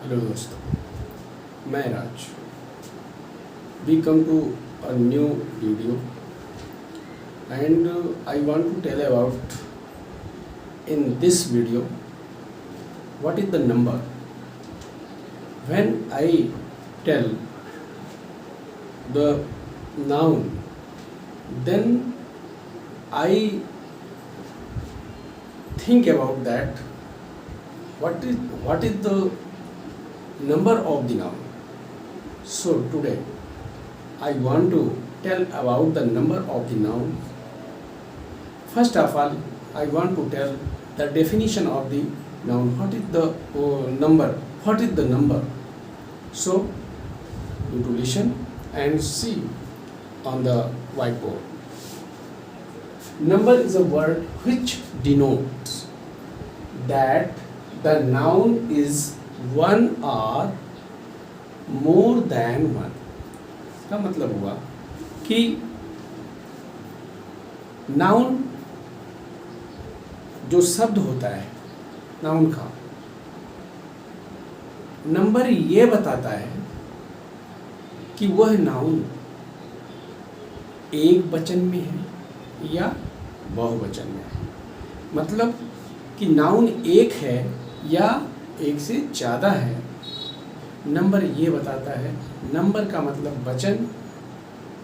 Hello दोस्तों, मैं Raj. We come to a new video and I want to tell about in this video what is the number. When I tell the noun, then I think about that what is the number of the noun. So today I want to tell about the number of the noun. First of all, I want to tell the definition of the noun. What is the number? What is the number? So you to listen and see on the whiteboard. Number is a word which denotes that the noun is one or more than one. इसका मतलब हुआ कि noun जो शब्द होता है noun का, number ये बताता है कि वह नाउन एक वचन में है या बहुवचन में है। मतलब कि नाउन एक है या एक से ज़्यादा है। नंबर ये बताता है, नंबर का मतलब वचन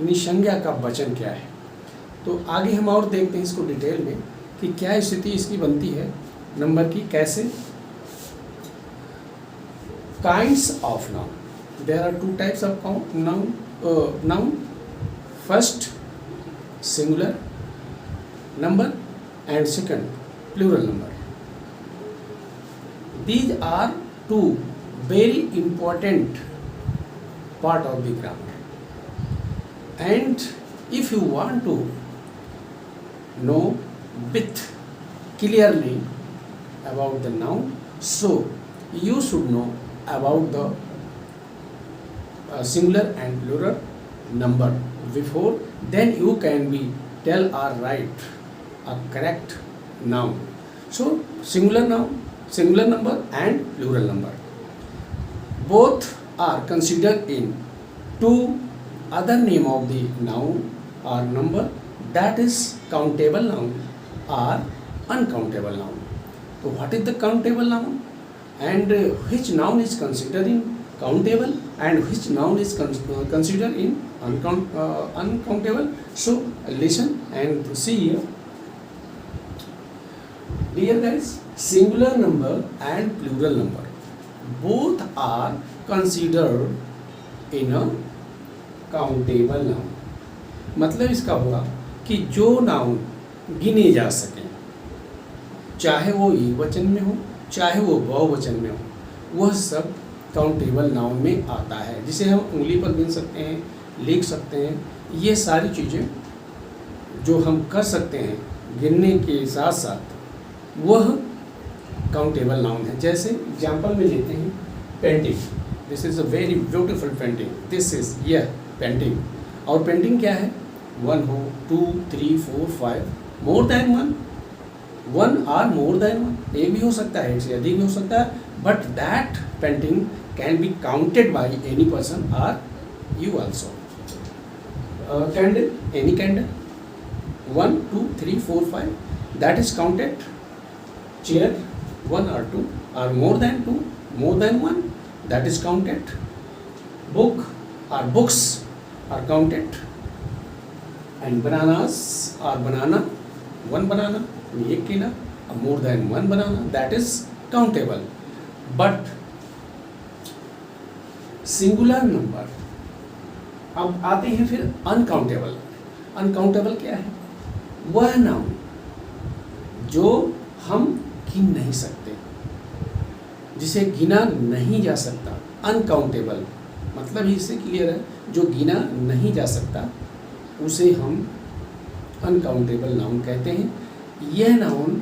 यानी संज्ञा का वचन क्या है। तो आगे हम और देखते हैं इसको डिटेल में कि क्या स्थिति इसकी बनती है नंबर की, कैसे। Kinds of noun, there are two types of noun. First singular number and second plural number. These are two very important part of the grammar, and if you want to know with clearly about the noun, so you should know about the singular and plural number before, then you can be tell or write a correct noun. So singular noun, singular number and plural number, both are considered in two other name of the noun or number, that is countable noun or uncountable noun. So what is the countable noun and which noun is considered in countable and which noun is considered in uncountable? So listen and see here. Dear guys, singular number and plural number both are considered in a countable noun. मतलब इसका हुआ कि जो noun गिने जा सके, चाहे वो एक वचन में हो चाहे वो बहुवचन में हो, वह सब काउंटेबल नाउन में आता है, जिसे हम उंगली पर गिन सकते हैं, लिख सकते हैं। ये सारी चीज़ें जो हम कर सकते हैं गिनने के साथ साथ, वह काउंटेबल नाउन है। जैसे एग्जाम्पल में लेते हैं painting. This is a very beautiful painting, this is painting. और पेंटिंग क्या है? 1 हो, 2, 3, 4, 5, मोर देन 1, 1 और मोर देन 1, एक भी हो सकता है, एक से अधिक भी हो सकता है, but that painting can be counted by any person और you also. Candle, any candle, 1, 2, 3, 4, 5, that is counted. Chair, 1 or 2 or more than 2, more than 1, that is counted. Book or books are counted. And bananas or banana, 1 banana, एक केला, more than 1 banana, that is countable. But singular number, अब आते हैं फिर uncountable. Uncountable क्या है? वह noun जो हम गिन नहीं सकते, जिसे गिना नहीं जा सकता। अनकाउंटेबल मतलब ही इससे क्लियर है, जो गिना नहीं जा सकता उसे हम अनकाउंटेबल नाउन कहते हैं। यह नाउन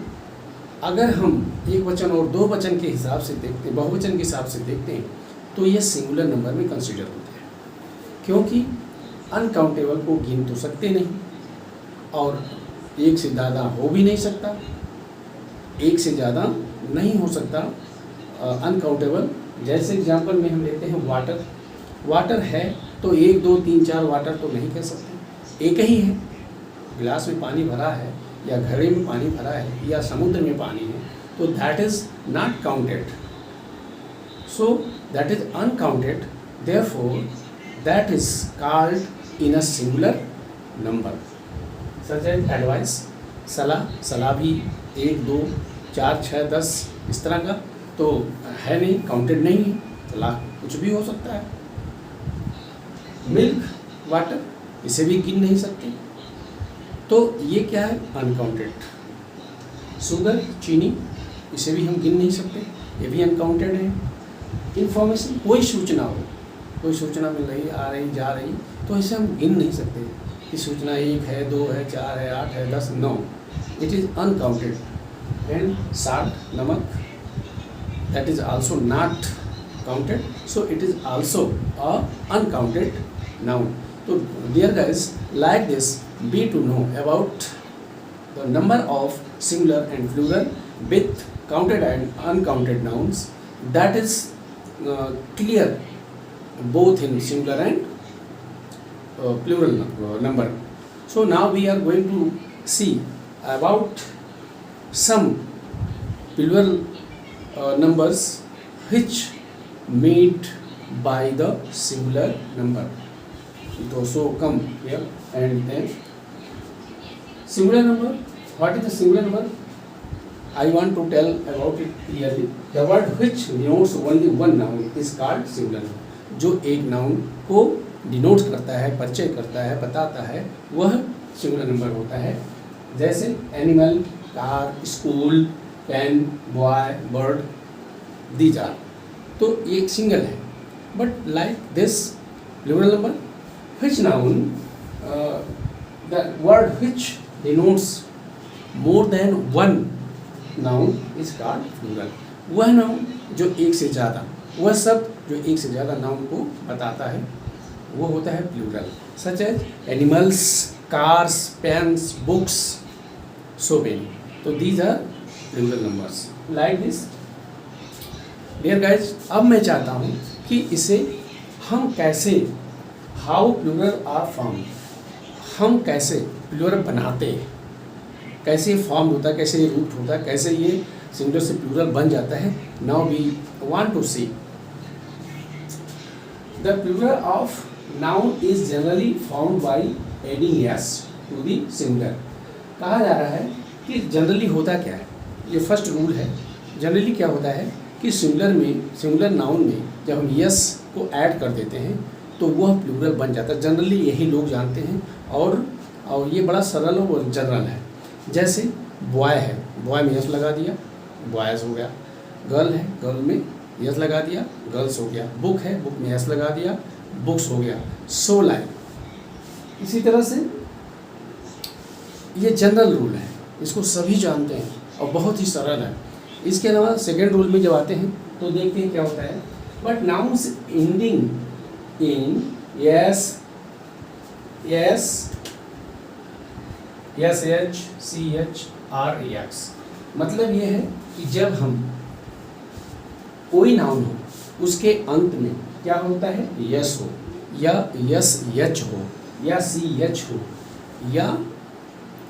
अगर हम एक वचन और दो वचन के हिसाब से देखते हैं, बहुवचन के हिसाब से देखते हैं, तो यह सिंगुलर नंबर में कंसीडर होते हैं, क्योंकि अनकाउंटेबल को गिन तो सकते नहीं और एक से ज़्यादा हो भी नहीं सकता, एक से ज़्यादा नहीं हो सकता अनकाउंटेबल जैसे एग्जांपल में हम लेते हैं वाटर। वाटर है तो 1 2 3 4 वाटर तो नहीं कह सकते, एक ही है। गिलास में पानी भरा है या घड़े में पानी भरा है या समुद्र में पानी है, तो that is not counted, so that is uncounted, therefore that is called in a singular number. Such as advice, सलाह भी 1 2 4 6 10 इस तरह का तो है नहीं, काउंटेड नहीं है, सलाह कुछ भी हो सकता है। मिल्क, वाटर, इसे भी गिन नहीं सकते, तो ये क्या है, अनकाउंटेड। शुगर, चीनी, इसे भी हम गिन नहीं सकते, ये भी अनकाउंटेड है। इंफॉर्मेशन, कोई सूचना मिल रही, आ रही, जा रही, तो इसे हम गिन नहीं सकते कि सूचना 1 है, 2 है, 4 है, 8 है, 10, 9, it is uncounted. And salt, नमक, that is also not counted, so it is also a uncounted noun. So dear guys, like this be to know about the number of singular and plural with counted and uncounted nouns, that is clear both in singular and plural number. So now we are going to see about some plural numbers which made by the singular number. So come here and then singular number. What is the singular number? I want to tell about it clearly. The word which denotes only one noun is called singular number. जो एक noun को denote करता है, परिचय करता है, बताता है, वह सिंगुलर नंबर होता है। जैसे animal, car, school, pen, boy, bird, these are, तो ये एक सिंगल है। But like this plural number, which noun, the word which denotes more than one noun is called plural. वह नाउन जो एक से ज़्यादा, वह सब जो एक से ज़्यादा नाउन को बताता है, वो होता है plural. Such as animals, cars, pens, books, so many. तो these are plural numbers like this. Dear guys, अब मैं चाहता हूँ कि इसे हम कैसे, how plural are formed, हम कैसे प्लूरल बनाते हैं, कैसे फॉर्म होता है, कैसे ये रूट होता है, कैसे ये सिंगुलर से प्लूरल बन जाता है। Now we want to see the plural of noun is generally formed by adding s to the singular. कहा जा रहा है कि जनरली होता क्या है, ये फर्स्ट रूल है। जनरली क्या होता है कि सिंगुलर नाउन में जब हम यस को ऐड कर देते हैं तो वह प्लूरल बन जाता है। जनरली यही लोग जानते हैं और ये बड़ा सरल और जनरल है। जैसे बॉय है, बॉय में यस लगा दिया, बॉयज़ हो गया। गर्ल है, गर्ल में यस लगा दिया, गर्ल्स हो गया। बुक है, बुक में यस लगा दिया, बुक्स हो गया। सो लाइक इसी तरह से ये जनरल रूल है, इसको सभी जानते हैं और बहुत ही सरल है। इसके अलावा सेकेंड रूल में जब आते हैं तो देखते हैं क्या होता है। But nouns ending in s, h, c h, or, x, मतलब ये है कि जब हम कोई नाउन हो उसके अंत में क्या होता है, यस हो या यस एच हो या सी एच हो या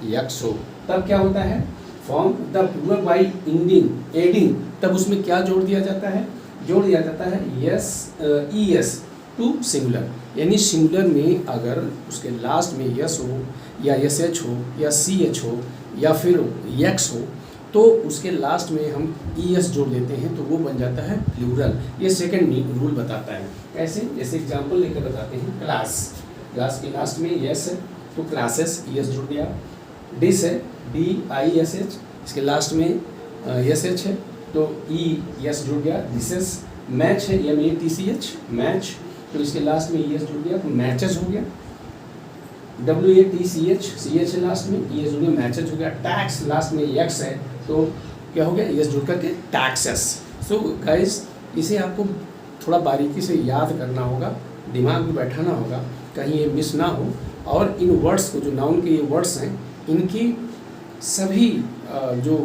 यक्स हो, तब क्या होता है, form the plural by adding, तब उसमें क्या जोड़ दिया जाता है, जोड़ दिया जाता है yes, e s to singular. यानी सिंगुलर में अगर उसके लास्ट में यस हो या यस एच हो या सी एच हो या फिर यक्स हो तो उसके लास्ट में हम ई एस जोड़ देते हैं तो वो बन जाता है प्लूरल। ये सेकंड रूल बताता है। कैसे, जैसे एग्जांपल लेकर बताते हैं। क्लास के लास्ट में यस है तो क्लासेस, ई एस जुड़ गया। डिश है, डी आई एस एच, इसके लास्ट में एस एच है तो ई एस जुड़ गया, डिशेस। मैच है, M A T C H, match, तो इसके लास्ट में ई एस जुड़ गया तो मैचेस हो गया। डब्ल्यू ए टी सी एच है लास्ट में, ई एस जुड़ गया, मैचेस हो गया। टैक्स लास्ट में एक्स है तो क्या हो गया, ई एस जुड़ करके टैक्सेस। सो गाइस, इसे आपको थोड़ा बारीकी से याद करना होगा, दिमाग में बैठाना होगा, कहीं ये मिस ना हो। और इन वर्ड्स को, जो नाउन के ये वर्ड्स हैं, इनकी सभी जो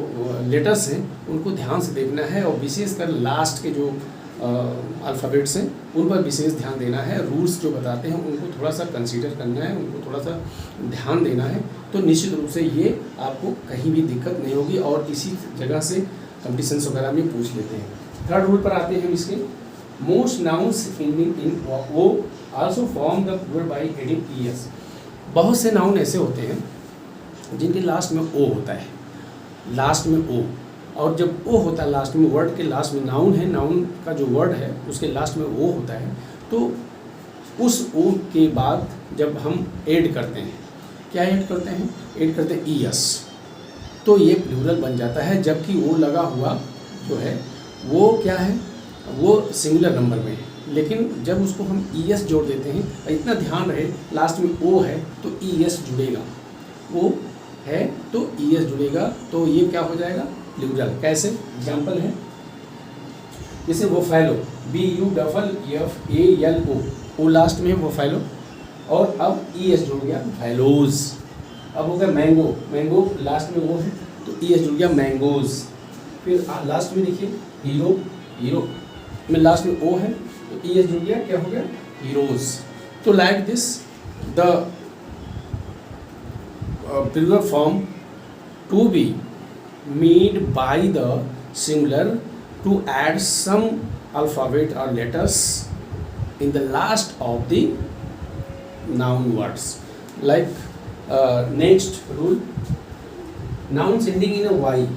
लेटर्स हैं उनको ध्यान से देखना है और विशेषकर लास्ट के जो अल्फ़ाबेट्स हैं उन पर विशेष ध्यान देना है, रूल्स जो बताते हैं उनको थोड़ा सा कंसीडर करना है, उनको थोड़ा सा ध्यान देना है, तो निश्चित रूप से ये आपको कहीं भी दिक्कत नहीं होगी और इसी जगह से कंपटीशंस वगैरह में पूछ लेते हैं। थर्ड रूल पर आते हैं हम इसके। Most nouns ending in o also form the plural by adding ES. बहुत से नाउन ऐसे होते हैं जिनके लास्ट में ओ होता है, लास्ट में ओ, और जब ओ होता है लास्ट में, वर्ड के लास्ट में, नाउन है, नाउन का जो वर्ड है उसके लास्ट में ओ होता है, तो उस ओ के बाद जब हम ऐड करते हैं, क्या ऐड करते हैं, ऐड करते हैं ईएस, तो ये प्लूरल बन जाता है। जबकि ओ लगा हुआ जो है वो क्या है, वो सिंगुलर नंबर में है, लेकिन जब उसको हम ईएस जोड़ देते हैं, इतना ध्यान रहे लास्ट में ओ है तो ईएस जुड़ेगा, ओ है तो ईएस जुड़ेगा, तो ये क्या हो जाएगा, प्लूरल। कैसे, एग्जाम्पल है जैसे वो फैलो, BUFFALO, ओ लास्ट में वो फैलो, और अब ईएस जुड़ गया फैलोज। अब हो गया मैंगो, मैंगो लास्ट में वो है तो ईएस जुड़ गया मैंगोज। फिर लास्ट में देखिए हीरो, हीरो में लास्ट में ओ है तो ईएस जुड़ गया, क्या हो गया, हीरोज। तो like this the plural form to be made by the singular to add some alphabet or letters in the last of the noun words. Like next rule, nouns ending in a y.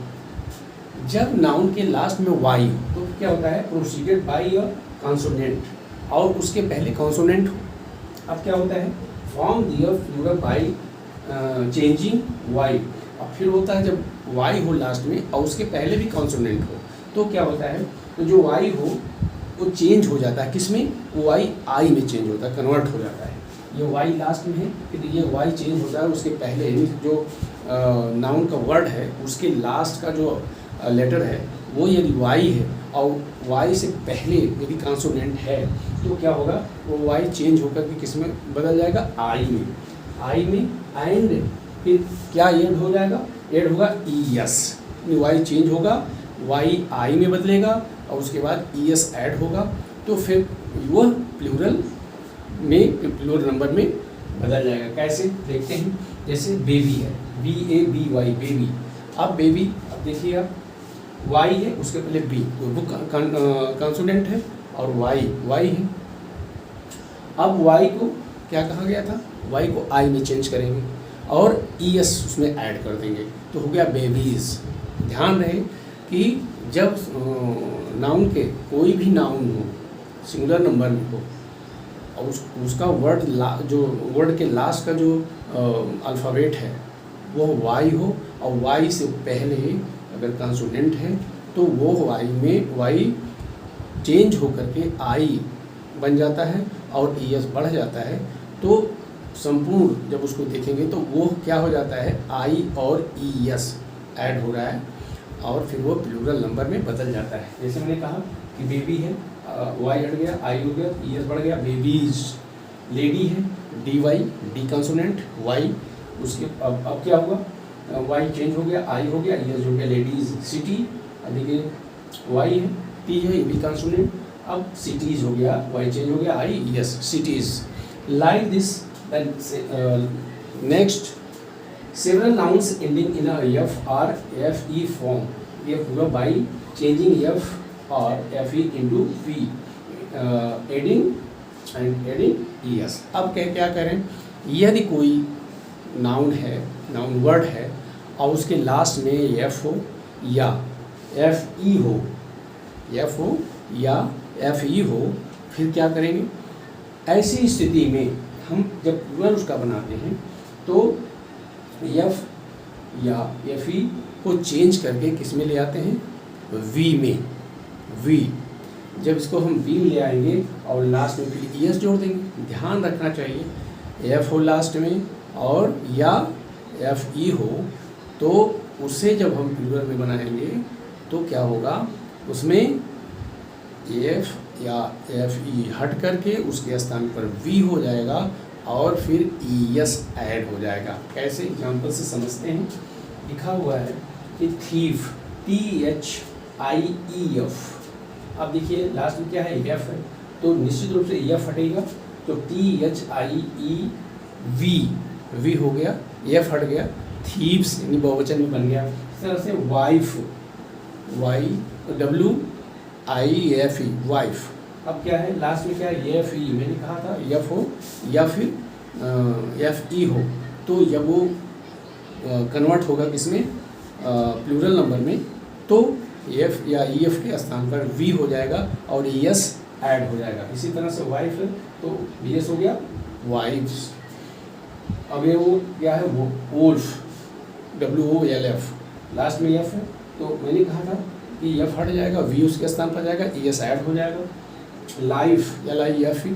जब noun के last में y तो क्या होता है, preceded by a consonant, और उसके पहले consonant हो। अब क्या होता है, form the plural by changing y। अब फिर होता है जब y हो लास्ट में और उसके पहले भी कॉन्सोनेंट हो, तो क्या होता है, तो जो y हो वो चेंज हो जाता है, किसमें, y i में चेंज होता है, कन्वर्ट हो जाता है। ये y लास्ट में है, फिर ये y चेंज होता है उसके पहले, जो नाउन का वर्ड है उसके लास्ट का जो लेटर है वो यदि y है और y से पहले यदि कॉन्सोनेंट है तो क्या होगा, वो y चेंज होकर के किस में बदल जाएगा, i में, i में, एंड फिर क्या ऐड हो जाएगा, ऐड होगा ईएस, वाई चेंज होगा, वाई आई में बदलेगा और उसके बाद ईएस ऐड होगा, तो फिर वह प्लूरल में, प्लूरल नंबर में बदल जाएगा। कैसे देखते हैं, जैसे बेबी है, BABY बेबी, अब बेबी, अब देखिए आप वाई है उसके पहले बी, वो कॉन्सोनेंट है और वाई है। अब वाई को क्या कहा गया था, वाई को आई में चेंज करेंगे और ईएस उसमें ऐड कर देंगे, तो हो गया बेबीज़। ध्यान रहे कि जब नाउन के कोई भी नाउन हो सिंगुलर नंबर में हो और उसका वर्ड जो वर्ड के लास्ट का जो अल्फ़ाबेट है वो वाई हो और वाई से पहले अगर कंसोनेंट है तो वो वाई में वाई चेंज होकर के आई बन जाता है और ईएस बढ़ जाता है, तो संपूर्ण जब उसको देखेंगे तो वो क्या हो जाता है, आई और ईएस ऐड हो रहा है और फिर वो प्लूरल नंबर में बदल जाता है। जैसे मैंने कहा कि बेबी है, वाई हट गया, आई हो गया, ईएस बढ़ गया, बेबीज। लेडी है, DY, डी कंसोनेंट, वाई, उसके अब क्या हुआ, वाई चेंज हो गया, आई हो गया, ईएस हो गया, लेडीज। सिटी, देखिए वाई है, टी है, बी कंसोनेंट, अब सिटीज़ हो गया, वाई चेंज हो गया, I, ES, cities. Like this then next, several nouns ending in a F or FE form, F by changing F or FE into V, adding and adding ES। अब क्या करें, यदि कोई noun है, noun word है और उसके last में F हो या FE हो, F हो या FE हो, फिर क्या करेंगे, ऐसी स्थिति में हम जब प्लूरल उसका बनाते हैं तो एफ या FE को चेंज करके किस में ले आते हैं, V में, V। जब इसको हम V में ले आएंगे और लास्ट में फिर ES जोड़ देंगे। ध्यान रखना चाहिए F हो लास्ट में और या FE हो, तो उसे जब हम प्लूरल में बनाएंगे तो क्या होगा, उसमें F या FE हट करके उसके स्थान पर V हो जाएगा और फिर ES ऐड हो जाएगा। कैसे, एग्जाम्पल से समझते हैं। लिखा हुआ है कि थीफ, THIEF, अब देखिए लास्ट में क्या है, एफ है, तो निश्चित रूप से एफ हटेगा, तो THIEV हो गया, एफ हट गया, थीव्स यानी बहुवचन में बन गया। इस तरह से वाइफ, WIFE वाइफ। अब क्या है लास्ट में क्या है, FE, मैंने कहा था एफ हो या फिर FE हो, तो जब वो कन्वर्ट होगा किसमें, प्लूरल नंबर में, तो एफ या EF के स्थान पर V हो जाएगा और ES ऐड हो जाएगा। इसी तरह से वाइफ है तो VS हो गया वाइफ्स। अब ये वो क्या है, वो वोल्फ, WOLF, लास्ट में एफ है, तो मैंने कहा था कि एफ हट जाएगा, V उसके स्थान पर जाएगा, ES ऐड हो जाएगा। लाइफ, LIFE,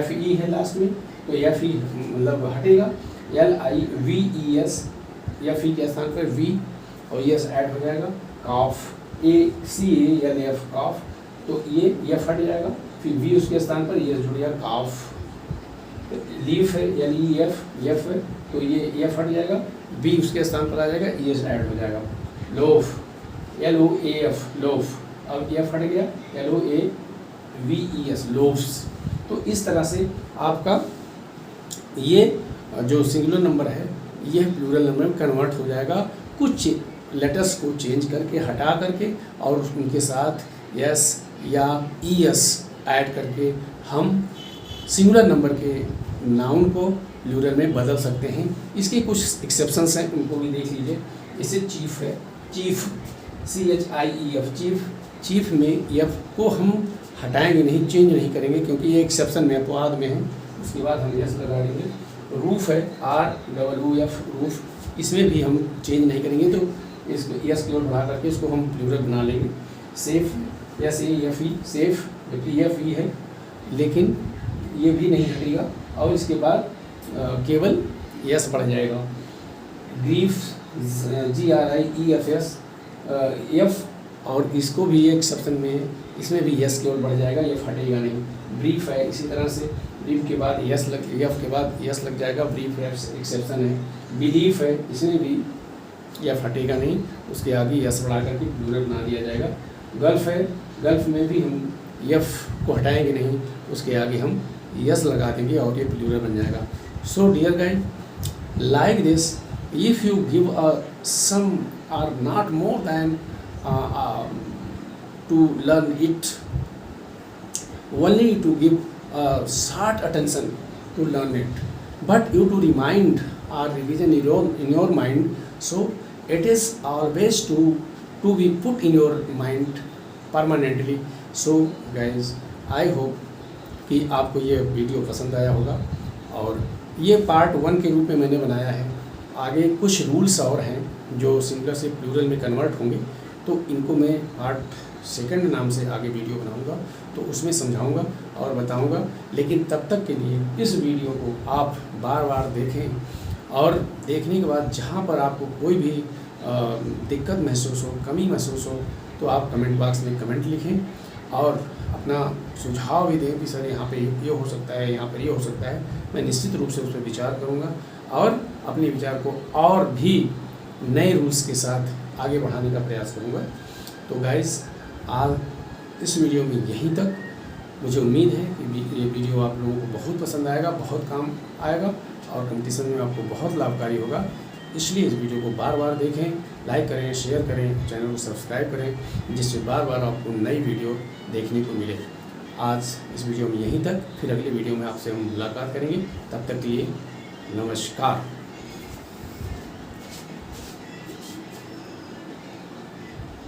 FE है लास्ट में, तो FE मतलब हटेगा, LIVES, FE के स्थान पर V और ES ऐड हो जाएगा। काफ, CALF काफ, तो ये एफ हट जाएगा, फिर V उसके स्थान पर ES जुड़ जाएगा, काफ। लीफ है, LEF, एफ है, तो ये एफ हट जाएगा, B उसके स्थान पर आ जाएगा, ES ऐड हो जाएगा। लोफ, LOAF लोफ, अब एफ हट गया, LOAVES लोफ्स। तो इस तरह से आपका ये जो सिंगुलर नंबर है ये प्लूरल नंबर में कन्वर्ट हो जाएगा, कुछ लेटर्स को चेंज करके, हटा करके, और उनके साथ एस या ES ऐड करके हम सिंगुलर नंबर के नाउन को प्लूरल में बदल सकते हैं। इसके कुछ एक्सेप्शंस हैं, उनको भी देख लीजिए। इसे चीफ है, चीफ, CHIEF चीफ, चीफ में एफ को हम हटाएंगे नहीं, चेंज नहीं करेंगे, क्योंकि ये एक्सेप्शन में अपवाद में है। उसके बाद हम यस लगा देंगे। रूफ है, ROOF रूफ, इसमें भी हम चेंज नहीं करेंगे, तो इसको यस की ओर बढ़ा करके इसको हम प्लूरल बना लेंगे। सेफ, SAFE सेफ, जबकि FE है, लेकिन ये भी नहीं हटेगा, और इसके बाद केवल यस बढ़ जाएगा। ग्रीफ, GRIEFS एफ, और इसको भी एक एक्सेप्शन में है, इसमें भी यस की ओर बढ़ जाएगा, ये फटेगा नहीं। ब्रीफ है, इसी तरह से ब्रीफ के बाद यस लग, एफ के बाद यस लग जाएगा, ब्रीफ एक्सेप्शन है। बिलीफ है, इसमें भी यह फटेगा नहीं, उसके आगे यस बढ़ा करके प्लूरल बना दिया जाएगा। गल्फ है, गल्फ में भी हम एफ को हटाएंगे नहीं, उसके आगे हम यस लगा देंगे और ये प्लूरल बन जाएगा। So dear guide, like this, if you give a sum or not more than to learn it, only to give short attention to learn it, but you to remind or revision in your mind, so it is always to be put in your mind permanently. So guys, I hope कि आपको ये video पसंद आया होगा, और ये part 1 के रूप में मैंने बनाया है। आगे कुछ रूल्स और हैं जो सिंगुलर से प्लूरल में कन्वर्ट होंगे, तो इनको मैं पार्ट 2 नाम से आगे वीडियो बनाऊंगा, तो उसमें समझाऊंगा और बताऊंगा। लेकिन तब तक के लिए इस वीडियो को आप बार बार देखें, और देखने के बाद जहां पर आपको कोई भी दिक्कत महसूस हो, कमी महसूस हो, तो आप कमेंट बॉक्स में कमेंट लिखें और अपना सुझाव भी दें कि सर यहाँ पे ये हो सकता है, यहाँ पर ये हो सकता है। मैं निश्चित रूप से उस पर विचार करूँगा और अपने विचार को और भी नए रूल्स के साथ आगे बढ़ाने का प्रयास करूँगा। तो गाइस, आज इस वीडियो में यहीं तक। मुझे उम्मीद है कि ये वीडियो आप लोगों को बहुत पसंद आएगा, बहुत काम आएगा और कंपटीशन में आपको बहुत लाभकारी होगा। इसलिए इस वीडियो को बार बार देखें, लाइक करें, शेयर करें, चैनल को सब्सक्राइब करें, जिससे बार बार आपको नई वीडियो देखने को मिले। आज इस वीडियो में यहीं तक, फिर अगले वीडियो में आपसे हम मुलाकात करेंगे। तब तक के लिए नमस्कार।